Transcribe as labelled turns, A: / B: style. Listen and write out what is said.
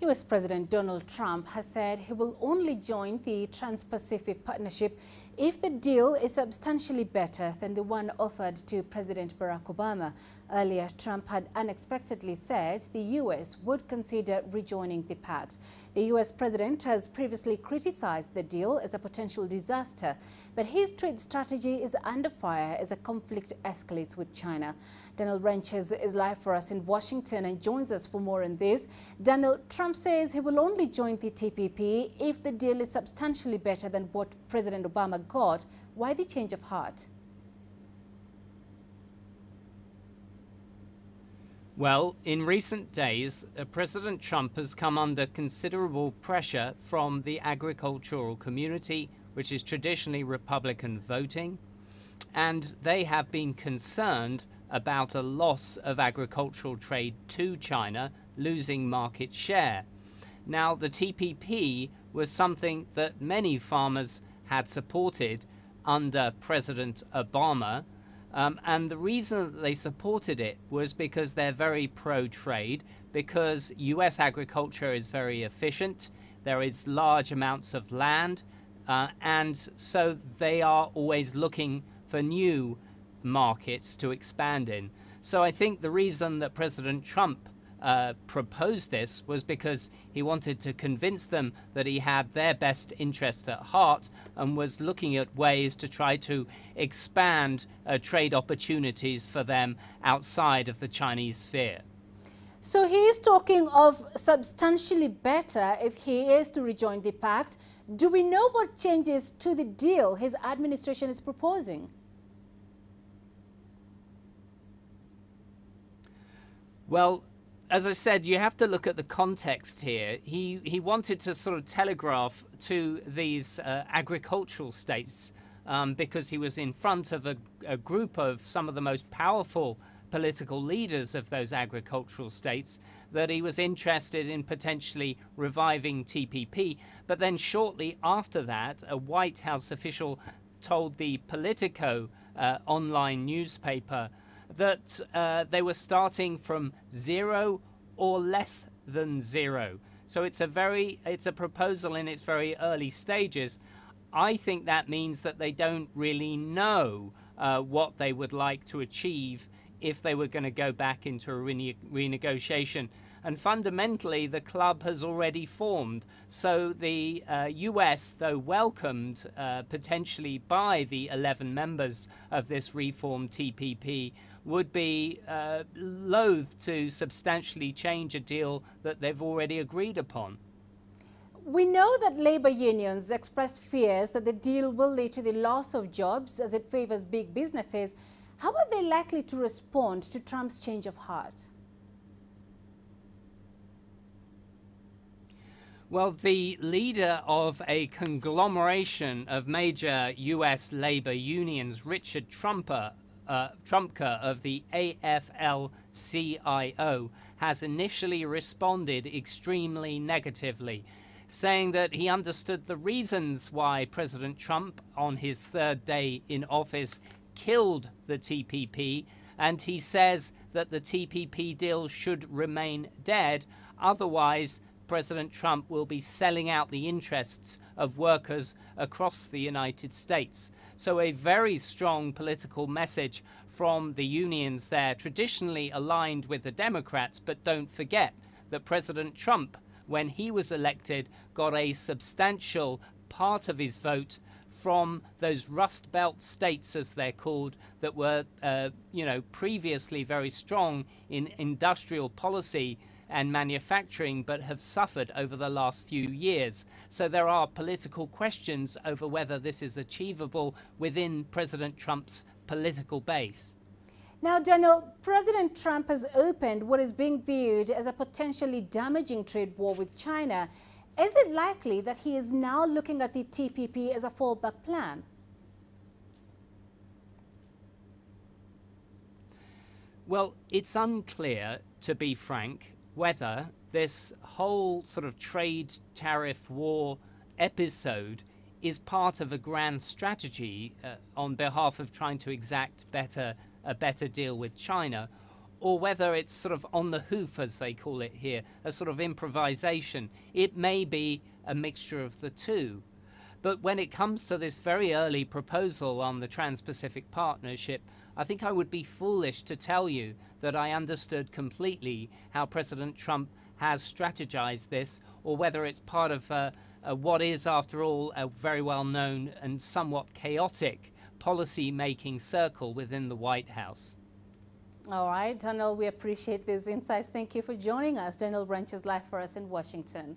A: US President Donald Trump has said he will only join the Trans-Pacific Partnership if the deal is substantially better than the one offered to President Barack Obama. Earlier, Trump had unexpectedly said the US would consider rejoining the pact. The US president has previously criticized the deal as a potential disaster, but his trade strategy is under fire as the conflict escalates with China. Daniel Wrenches is live for us in Washington and joins us for more on this. Daniel, Trump says he will only join the TPP if the deal is substantially better than what President Obama got. Why the change of heart?
B: Well, in recent days, President Trump has come under considerable pressure from the agricultural community, which is traditionally Republican voting, and they have been concerned about a loss of agricultural trade to China, losing market share. Now, the TPP was something that many farmers had supported under President Obama. And the reason that they supported it was because they're very pro-trade, because US agriculture is very efficient, there is large amounts of land, and so they are always looking for new markets to expand in. So I think the reason that President Trump proposed this was because he wanted to convince them that he had their best interests at heart and was looking at ways to try to expand trade opportunities for them outside of the Chinese sphere.
A: So he is talking of substantially better if he is to rejoin the pact. Do we know what changes to the deal his administration is proposing?
B: Well, as I said, you have to look at the context here. He wanted to sort of telegraph to these agricultural states because he was in front of a group of some of the most powerful political leaders of those agricultural states that he was interested in potentially reviving TPP. But then shortly after that, a White House official told the Politico online newspaper that they were starting from zero or less than zero. So it's a proposal in its very early stages. I think that means that they don't really know what they would like to achieve if they were going to go back into a renegotiation. And fundamentally, the club has already formed. So the US, though welcomed potentially by the 11 members of this reformed TPP, would be loath to substantially change a deal that they've already agreed upon.
A: We know that labor unions expressed fears that the deal will lead to the loss of jobs as it favors big businesses. How are they likely to respond to Trump's change of heart?
B: Well, the leader of a conglomeration of major US labor unions, Richard Trumka of the AFL-CIO, has initially responded extremely negatively, saying that he understood the reasons why President Trump, on his third day in office, killed the TPP, and he says that the TPP deal should remain dead. Otherwise, President Trump will be selling out the interests of workers across the United States. So a very strong political message from the unions there, traditionally aligned with the Democrats. But don't forget that President Trump, when he was elected, got a substantial part of his vote from those Rust Belt states, as they're called, that were, previously very strong in industrial policy and manufacturing, but have suffered over the last few years. So there are political questions over whether this is achievable within President Trump's political base.
A: Now, Daniel, President Trump has opened what is being viewed as a potentially damaging trade war with China. Is it likely that he is now looking at the TPP as a fallback plan?
B: Well, it's unclear, to be frank, whether this whole sort of trade tariff war episode is part of a grand strategy on behalf of trying to exact a better deal with China, or whether it's sort of on the hoof, as they call it here, a sort of improvisation. It may be a mixture of the two. But when it comes to this very early proposal on the Trans-Pacific Partnership, I think I would be foolish to tell you that I understood completely how President Trump has strategized this, or whether it's part of what is, after all, a very well-known and somewhat chaotic policy-making circle within the White House.
A: All right, Daniel, we appreciate these insights. Thank you for joining us. Daniel Branches live for us in Washington.